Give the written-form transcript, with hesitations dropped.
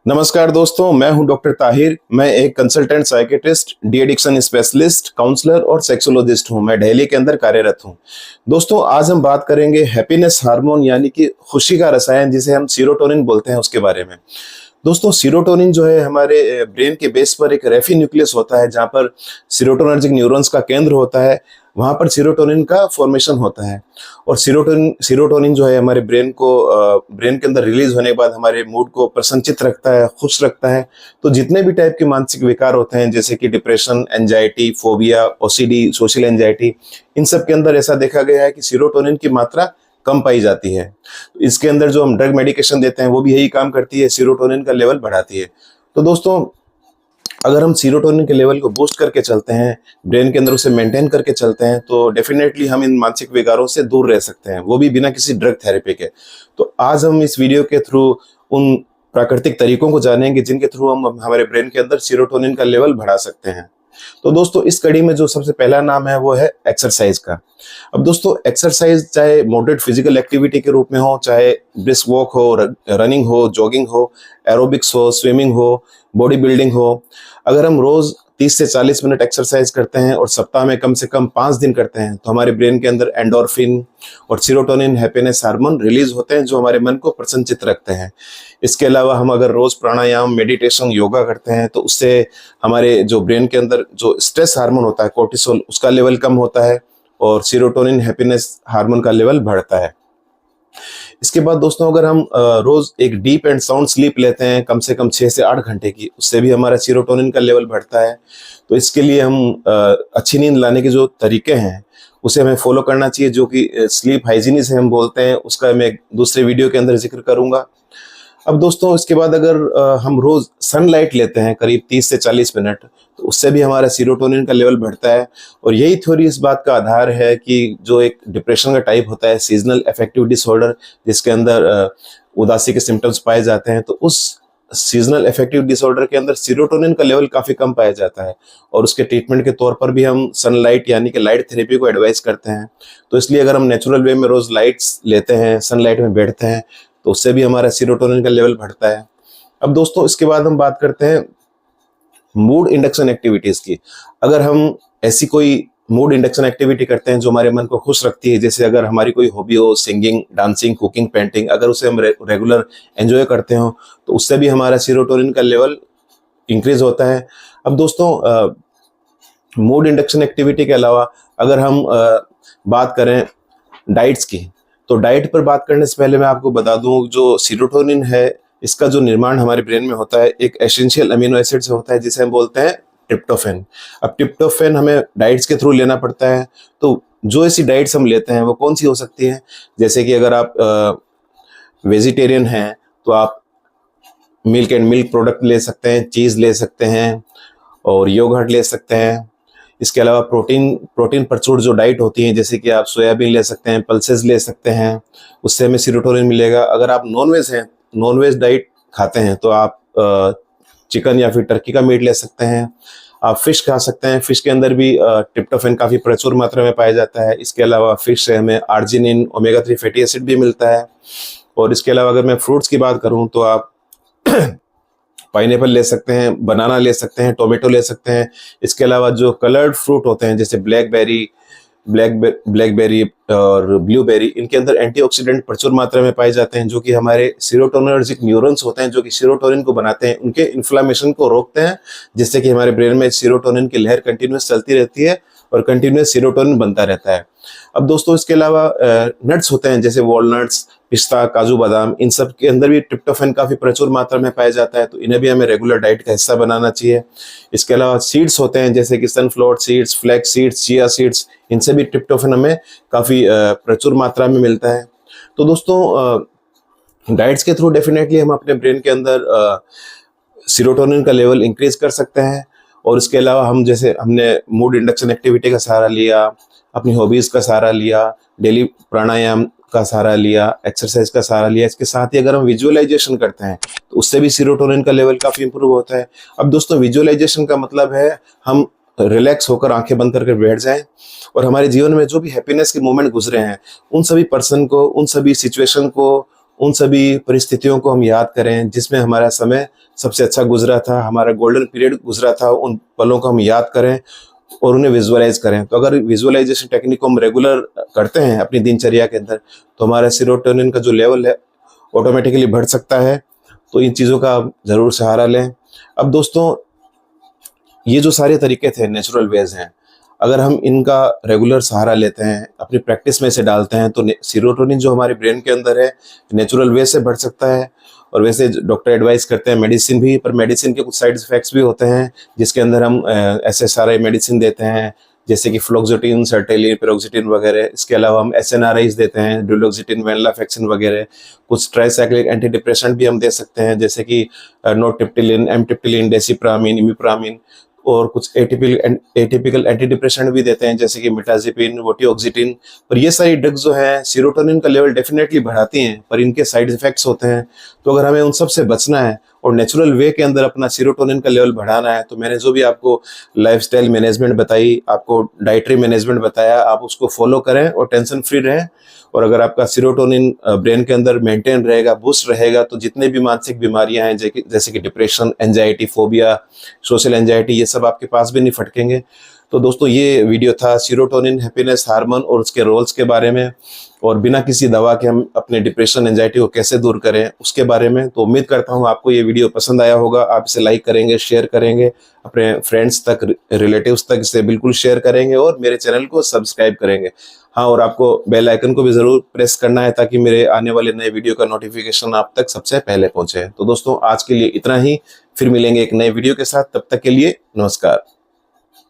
नमस्कार दोस्तों, मैं हूं डॉक्टर ताहिर। मैं एक consultant psychiatrist, de addiction specialist, counsellor और सेक्सोलॉजिस्ट हूं। मैं दिल्ली के अंदर कार्यरत हूं। दोस्तों, आज हम बात करेंगे हैप्पीनेस हार्मोन यानी कि खुशी का रसायन जिसे हम सीरोटोनिन बोलते हैं उसके बारे में। दोस्तों, सीरोटोनिन जो है हमारे ब्रेन के बेस पर एक रेफी न्यूक्लियस होता है जहां पर सीरोटोनर्जिक न्यूरॉन्स का केंद्र होता है। वहां पर सीरोटोनिन का फॉर्मेशन होता है और सीरोटोनिन सीरोटोनिन जो है हमारे ब्रेन के अंदर रिलीज होने के बाद हमारे मूड को प्रसन्नचित रखता है, खुश रखता है। तो जितने भी टाइप के मानसिक विकार होते हैं जैसे कि depression, anxiety, phobia, OCD, social anxiety, इन सब के अंदर ऐसा देखा गया है कि सीरोटोनिन की मात्रा कम पाई जाती है। तो इसके अंदर जो हम ड्रग मेडिकेशन देते हैं वो भी यही काम करती है, सीरोटोनिन का लेवल बढ़ाती है। तो दोस्तों, अगर हम सीरोटोनिन के लेवल को बूस्ट करके चलते हैं, ब्रेन के अंदर उसे मेंटेन करके चलते हैं, तो डेफिनेटली हम इन मानसिक विकारों से दूर रह सकते हैं, वो भी बिना किसी ड्रग थेरेपी के। तो आज हम इस वीडियो के थ्रू उन प्राकृतिक तरीकों को जानेंगे जिनके थ्रू हम हमारे ब्रेन के अंदर सीरोटोनिन का लेवल बढ़ा सकते हैं। तो दोस्तों, इस कड़ी में जो सबसे पहला नाम है वो है एक्सरसाइज का। अब दोस्तों, एक्सरसाइज चाहे मॉडरेट फिजिकल एक्टिविटी के रूप में हो, चाहे ब्रिस्क वॉक हो, रनिंग हो, जॉगिंग हो, एरोबिक्स हो, स्विमिंग हो, बॉडी बिल्डिंग हो, अगर हम रोज 30 से 40 मिनट एक्सरसाइज करते हैं और सप्ताह में कम से कम 5 दिन करते हैं तो हमारे ब्रेन के अंदर एंडोर्फिन और सीरोटोनिन, हैप्पीनेस हार्मोन रिलीज होते हैं जो हमारे मन को प्रसन्नचित रखते हैं। इसके अलावा हम अगर रोज प्राणायाम, मेडिटेशन, योगा करते हैं तो उससे हमारे जो ब्रेन के अंदर जो स्ट्रेस हार्मोन होता है कोर्टिसोल, उसका लेवल कम होता है और सीरोटोनिन, हैप्पीनेस हार्मोन का लेवल बढ़ता है। इसके बाद दोस्तों, अगर हम रोज एक डीप एंड साउंड स्लीप लेते हैं कम से कम 6 से 8 घंटे की, उससे भी हमारा सीरोटोनिन का लेवल बढ़ता है। तो इसके लिए हम अच्छी नींद लाने के जो तरीके हैं उसे हमें फॉलो करना चाहिए, जो कि स्लीप हाइजीन से हम बोलते हैं, उसका मैं एक दूसरे वीडियो के अंदर जिक्र करूंगा। अब दोस्तों, इसके बाद अगर हम रोज सनलाइट लेते हैं करीब 30 से 40 मिनट, तो उससे भी हमारा सीरोटोनिन का लेवल बढ़ता है। और यही थ्योरी इस बात का आधार है कि जो एक डिप्रेशन का टाइप होता है, सीजनल अफेक्टिव डिसऑर्डर, जिसके अंदर उदासी के सिम्टम्स पाए जाते हैं, तो उस सीजनल अफेक्टिव डिसऑर्डर के अंदर सीरोटोनिन का लेवल काफी कम पाया जाता है और उसके ट्रीटमेंट के तौर पर भी हम सनलाइट यानी कि लाइट थेरेपी को एडवाइस करते हैं। तो इसलिए अगर हम नेचुरल वे में रोज लाइट्स लेते हैं, सनलाइट में बैठते हैं, तो उससे भी हमारा सीरोटोनिन का लेवल बढ़ता है। अब दोस्तों, इसके बाद हम बात करते हैं मूड इंडक्शन एक्टिविटीज की। अगर हम ऐसी कोई मूड इंडक्शन एक्टिविटी करते हैं जो हमारे मन को खुश रखती है, जैसे अगर हमारी कोई हॉबी हो, सिंगिंग, डांसिंग, कुकिंग, पेंटिंग, अगर उसे हम रेगुलर एंजॉय करते हो तो उससे भी हमारा सीरोटोनिन का लेवल इंक्रीज होता है। अब दोस्तों, मूड इंडक्शन एक्टिविटी के अलावा अगर हम बात करें डाइट्स की, तो डाइट पर बात करने से पहले मैं आपको बता दूं, जो सीरोटोनिन है इसका जो निर्माण हमारे ब्रेन में होता है एक एसेंशियल अमीनो एसिड से होता है जिसे हम बोलते हैं ट्रिप्टोफैन। अब ट्रिप्टोफैन हमें डाइट्स के थ्रू लेना पड़ता है। तो जो ऐसी डाइट्स हम लेते हैं वो कौन सी हो सकती हैं, जैसे कि अगर आप वेजिटेरियन हैं तो आप मिल्क एंड मिल्क प्रोडक्ट ले सकते हैं, चीज़ ले सकते हैं और योगर्ट ले सकते हैं। इसके अलावा प्रोटीन प्रचुर जो डाइट होती है, जैसे कि आप सोयाबीन ले सकते हैं, पल्सेस ले सकते हैं, उससे हमें सीरोटोनिन मिलेगा। अगर आप नॉनवेज हैं, नॉनवेज डाइट खाते हैं, तो आप चिकन या फिर टर्की का मीट ले सकते हैं। आप फिश खा सकते हैं, फिश के अंदर भी ट्रिप्टोफैन काफ़ी प्रचुर मात्रा में पाया जाता है। इसके अलावा फिश से हमें आर्जिनिन, ओमेगा 3 फैटी एसिड भी मिलता है। और इसके अलावा अगर मैं फ्रूट्स की बात करूँ तो आप पाइनएप्पल ले सकते हैं, बनाना ले सकते हैं, टोमेटो ले सकते हैं। इसके अलावा जो कलर्ड फ्रूट होते हैं जैसे ब्लैकबेरी और ब्लूबेरी, इनके अंदर एंटीऑक्सीडेंट प्रचुर मात्रा में पाए जाते हैं जो कि हमारे सीरोटोनर्जिक न्यूरॉन्स होते हैं जो कि सीरोटोनिन को बनाते हैं, उनके इन्फ्लामेशन को रोकते हैं, जिससे कि हमारे ब्रेन में सीरोटोनिन की लहर कंटिन्यूस चलती रहती है और कंटिन्यूस सीरोटोनिन बनता रहता है। अब दोस्तों, इसके अलावा नट्स होते हैं जैसे वॉलनट्स, पिस्ता, काजू, बादाम, इन सब के अंदर भी ट्रिप्टोफैन काफी प्रचुर मात्रा में पाया जाता है, तो इन्हें भी हमें रेगुलर डाइट का हिस्सा बनाना चाहिए। इसके अलावा सीड्स होते हैं जैसे कि sunflower seeds, flax seeds, chia seeds, इनसे भी ट्रिप्टोफैन हमें काफी प्रचुर मात्रा में मिलता है। तो दोस्तों, डाइट्स के थ्रू डेफिनेटली हम अपने ब्रेन के अंदर सीरोटोनिन का लेवल इंक्रीज कर सकते हैं। और इसके अलावा हम जैसे हमने मूड इंडक्शन एक्टिविटी का सहारा लिया, अपनी हॉबीज का सहारा लिया, डेली प्राणायाम का सहारा लिया, एक्सरसाइज का सहारा लिया, इसके साथ ही अगर हम विजुअलाइजेशन करते हैं तो उससे भी सीरोटोनिन का लेवल काफी इंप्रूव होता है। अब दोस्तों, विजुअलाइजेशन का मतलब है हम रिलैक्स होकर आंखें बंद करके बैठ जाएं और हमारे जीवन में जो भी हैप्पीनेस के मोमेंट गुजरे हैं उन सभी पर्सन को, उन सभी सिचुएशन को उन सभी परिस्थितियों को हम याद करें जिसमें हमारा समय सबसे अच्छा गुजरा था, हमारा गोल्डन पीरियड गुजरा था, उन पलों को हम याद करें और उन्हें विजुअलाइज करें। तो अगर विजुअलाइजेशन टेक्निक को हम रेगुलर करते हैं अपनी दिनचर्या के अंदर, तो हमारा सेरोटोनिन का जो लेवल है ऑटोमेटिकली बढ़ सकता है। तो इन चीज़ों का आप जरूर सहारा लें। अब दोस्तों, ये जो सारे तरीके थे नेचुरल वेज हैं, अगर हम इनका रेगुलर सहारा लेते हैं, अपनी प्रैक्टिस में से डालते हैं, तो सीरोटोनिन जो हमारे ब्रेन के अंदर है नेचुरल वे से बढ़ सकता है। और वैसे डॉक्टर एडवाइस करते हैं मेडिसिन भी, पर मेडिसिन के कुछ साइड इफेक्ट्स भी होते हैं जिसके अंदर हम ऐसे सारे मेडिसिन देते हैं जैसे कि फ्लोक्सेटिन, सर्टेलिन, पेरोक्सिटिन वगैरह। इसके अलावा हम SNRIs देते हैं, डुलोक्सिटिन, वेनलाफेक्सिन वगैरह। कुछ ट्राइसाइक्लिक एंटी डिप्रेसेंट भी हम दे सकते हैं जैसे कि नोटिप्टिलिन, एमटिप्टिलिन, डेसिप्रामिन, इमिप्रामिन। और कुछ एटिपिकल एंटी डिप्रेसेंट भी देते हैं जैसे कि मिटाजिपिन, वोटियोक्सिटिन। पर ये सारी ड्रग्स जो हैं सीरोटोनिन का लेवल डेफिनेटली बढ़ाती हैं, पर इनके साइड इफेक्ट्स होते हैं। तो अगर हमें उन सब से बचना है और नेचुरल वे के अंदर अपना सीरोटोनिन का लेवल बढ़ाना है, तो मैंने जो भी आपको लाइफस्टाइल मैनेजमेंट बताई, आपको डाइटरी मैनेजमेंट बताया, आप उसको फॉलो करें और टेंशन फ्री रहें। और अगर आपका सीरोटोनिन ब्रेन के अंदर मेंटेन रहेगा, बूस्ट रहेगा, तो जितने भी मानसिक बीमारियां हैं जैसे कि depression, anxiety, phobia, social anxiety, ये सब आपके पास भी नहीं फटकेंगे। तो दोस्तों, ये वीडियो था सीरोटोनिन हैप्पीनेस हार्मोन और उसके रोल्स के बारे में, और बिना किसी दवा के हम अपने डिप्रेशन, एंजाइटी को कैसे दूर करें उसके बारे में। तो उम्मीद करता हूँ आपको ये वीडियो पसंद आया होगा। आप इसे लाइक करेंगे, शेयर करेंगे, अपने फ्रेंड्स तक, रिलेटिव्स तक इसे बिल्कुल शेयर करेंगे और मेरे चैनल को सब्सक्राइब करेंगे। हाँ, और आपको बेल आइकन को भी जरूर प्रेस करना है ताकि मेरे आने वाले नए वीडियो का नोटिफिकेशन आप तक सबसे पहले पहुंचे। तो दोस्तों, आज के लिए इतना ही। फिर मिलेंगे एक नए वीडियो के साथ। तब तक के लिए नमस्कार।